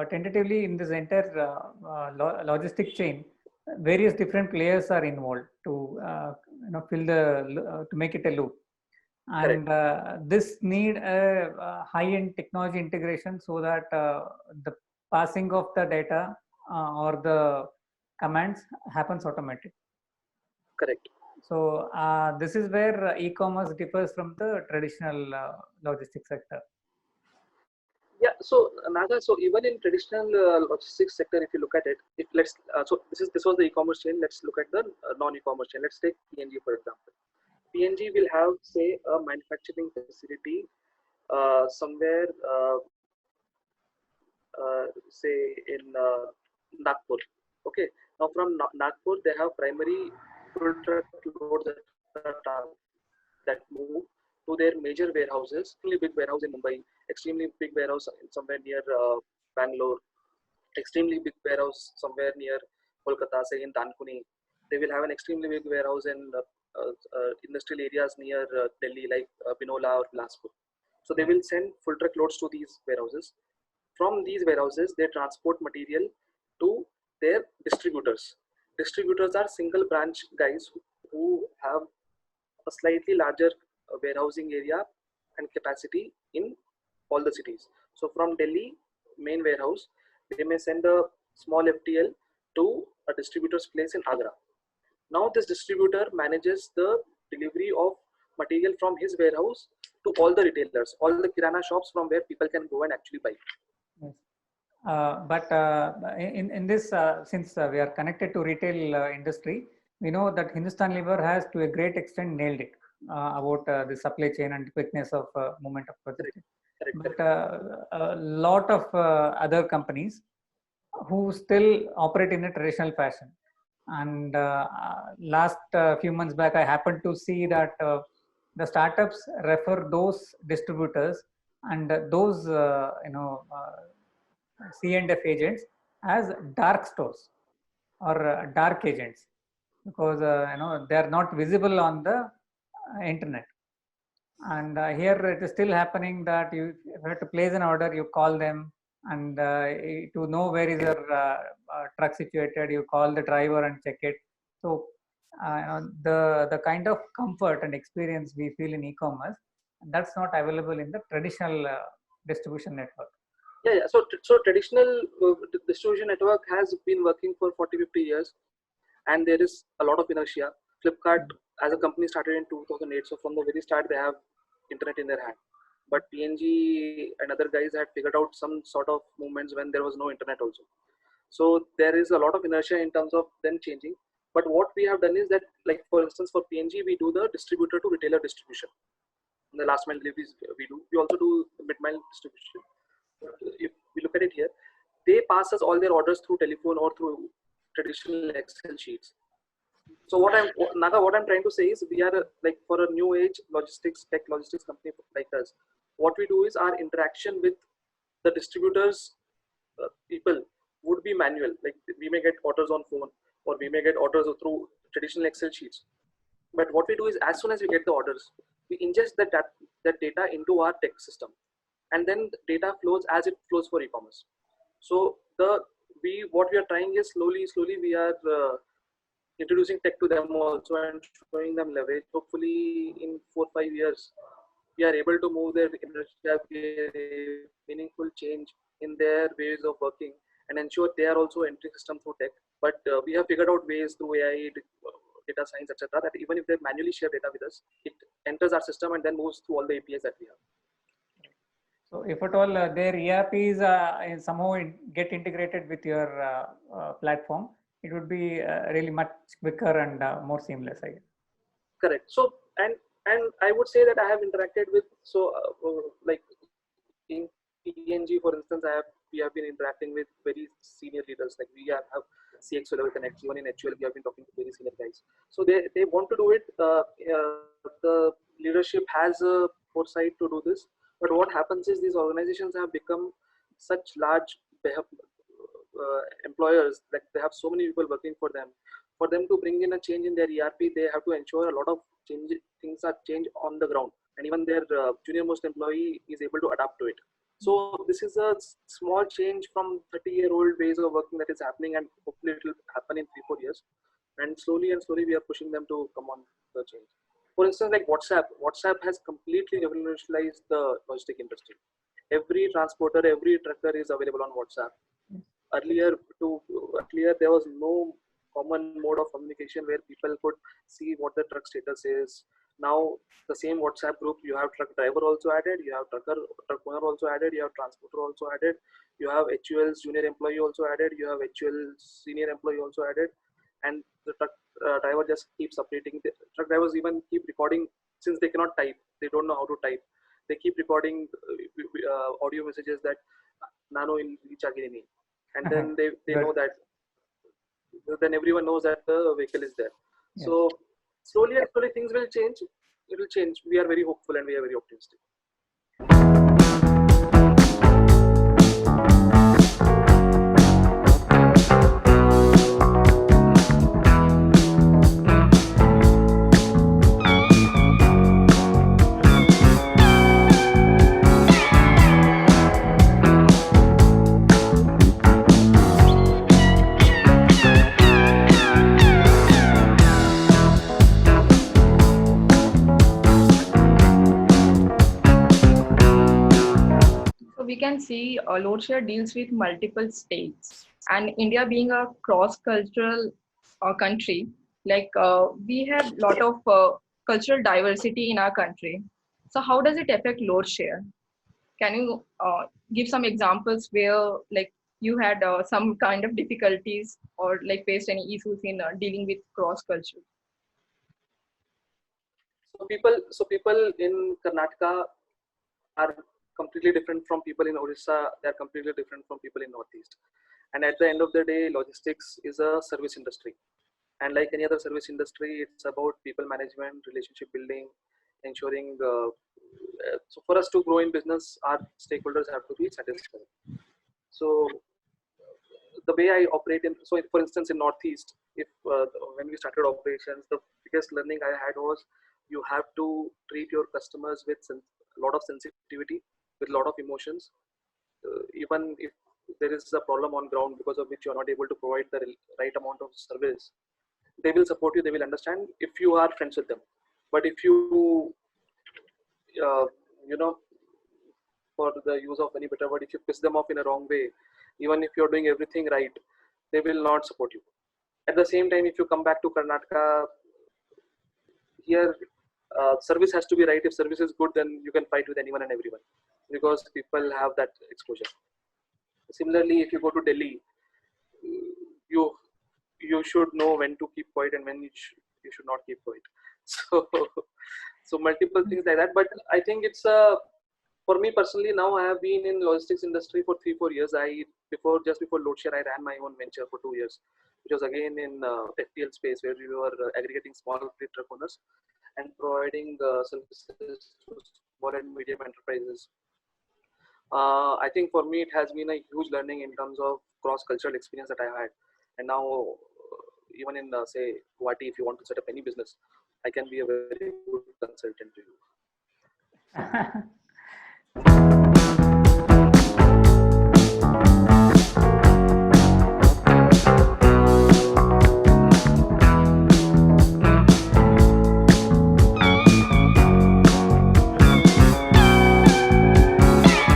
tentatively in this entire logistic chain, various different players are involved to fill the to make it a loop, and this need a high-end technology integration so that the passing of the data or the commands happens automatic. Correct. So this is where e-commerce differs from the traditional logistics sector. Yeah, so Naga, so even in traditional logistics sector, if you look at it, if let's so this was the e-commerce chain. Let's look at the non-e-commerce chain. Let's take PNG for example. PNG will have, say, a manufacturing facility somewhere, say in Nagpur. Okay, now from Nagpur they have primary full truck loads that move to their major warehouses. Extremely big warehouse in Mumbai, extremely big warehouse somewhere near Bangalore, extremely big warehouse somewhere near Kolkata, say in Dankuni. They will have an extremely big warehouse in industrial areas near Delhi, like Binola or Bilaspur. So they will send full truck loads to these warehouses. From these warehouses, they transport material to their distributors. Distributors are single branch guys who have a slightly larger warehousing area and capacity in all the cities. So from Delhi main warehouse, they may send a small FTL to a distributor's place in Agra. Now this distributor manages the delivery of material from his warehouse to all the retailers, all the kirana shops from where people can go and actually buy. Yes. But in this, since we are connected to retail industry, we know that Hindustan Lever has to a great extent nailed it about the supply chain and quickness of movement of logistics. But a lot of other companies who still operate in a traditional fashion. And last few months back, I happened to see that the startups refer those distributors and those C&F agents as dark stores or dark agents, because they are not visible on the internet. And here it is still happening that you have to place an order, you call them, and to know where is your truck situated, you call the driver and check it. So the kind of comfort and experience we feel in e-commerce, that's not available in the traditional distribution network. Yeah. So traditional distribution network has been working for 40-50 years, and there is a lot of inertia. Flipkart as a company started in 2008, so from the very start they have internet in their hand. But PNG and other guys had figured out some sort of movements when there was no internet also. So there is a lot of inertia in terms of them changing. But what we have done is that, like for instance, for PNG, we do the distributor to retailer distribution. In the last mile deliveries we do. We also do mid mile distribution. If we look at it here, they pass us all their orders through telephone or through traditional Excel sheets. So what I'm trying to say is, we are like, for a new age tech logistics company like us, what we do is our interaction with the distributors people would be manual. Like we may get orders on phone, or we may get orders through traditional Excel sheets. But what we do is, as soon as we get the orders, we ingest that data into our tech system, and then the data flows as it flows for e-commerce. So what we are trying is slowly we are introducing tech to them also and showing them leverage. Hopefully in 4-5 years we are able to move their meaningful change in their ways of working and ensure they are also entering system through tech. But we have figured out ways through AI, data science, etc., that even if they manually share data with us, it enters our system and then moves through all the APIs that we have. So if at all their ERPs somehow get integrated with your platform, it would be really much quicker and more seamless, I guess. Correct. So and I would say that I have interacted with, like in PNG, for instance, we have been interacting with very senior leaders. Like we have CXO level connects. Even in HUL, we have been talking to very senior guys. So they want to do it. The leadership has a foresight to do this. But what happens is, these organizations have become such large employers that they have so many people working for them. For them to bring in a change in their ERP, they have to ensure a lot of things are changed on the ground, and even their junior most employee is able to adapt to it. So this is a small change from 30-year-old ways of working that is happening, and hopefully it will happen in 3-4 years. And slowly we are pushing them to come on the change. For instance, like WhatsApp has completely revolutionized the logistic industry. Every transporter, every trucker is available on WhatsApp. Earlier there was no common mode of communication where people could see what the truck status is. Now the same WhatsApp group, you have truck driver also added, you have truck owner also added, you have transporter also added, you have HUL's junior employee also added, you have HUL's senior employee also added, and the truck driver just keeps updating. The truck drivers even keep recording, since they cannot type, they don't know how to type. They keep recording audio messages that nano in reach agini, and then they know that, then everyone knows that the vehicle is there. Yes. So slowly things will change. It will change. We are very hopeful and we are very optimistic. We can see LoadShare deals with multiple states, and India being a cross-cultural country, we have a lot of cultural diversity in our country. So how does it affect LoadShare? Can you give some examples where like you had some kind of difficulties or like faced any issues in dealing with cross-culture? So people in Karnataka are completely different from people in Orissa. They are completely different from people in Northeast. And at the end of the day, logistics is a service industry. And like any other service industry, it's about people management, relationship building, ensuring. So for us to grow in business, our stakeholders have to be satisfied. So the way I operate in, so for instance, in Northeast, if when we started operations, the biggest learning I had was you have to treat your customers with a lot of sensitivity, with a lot of emotions, even if there is a problem on ground because of which you are not able to provide the right amount of service. They will support you, they will understand if you are friends with them. But if you you know, for the use of any better word, if you piss them off in a wrong way, even if you're doing everything right, they will not support you. At the same time, if you come back to Karnataka, here service has to be right. If service is good, then you can fight with anyone and everyone because people have that exposure. Similarly, if you go to Delhi, you should know when to keep quiet and when you should not keep quiet. So multiple things like that. But I think it's for me personally, now I have been in logistics industry for 3-4 years. Just before LoadShare, I ran my own venture for 2 years, which was again in FTL space, where we were aggregating small fleet truck owners and providing services to small and medium enterprises. I think for me, it has been a huge learning in terms of cross-cultural experience that I had. And now, even in say Guwahati, if you want to set up any business, I can be a very good consultant to you.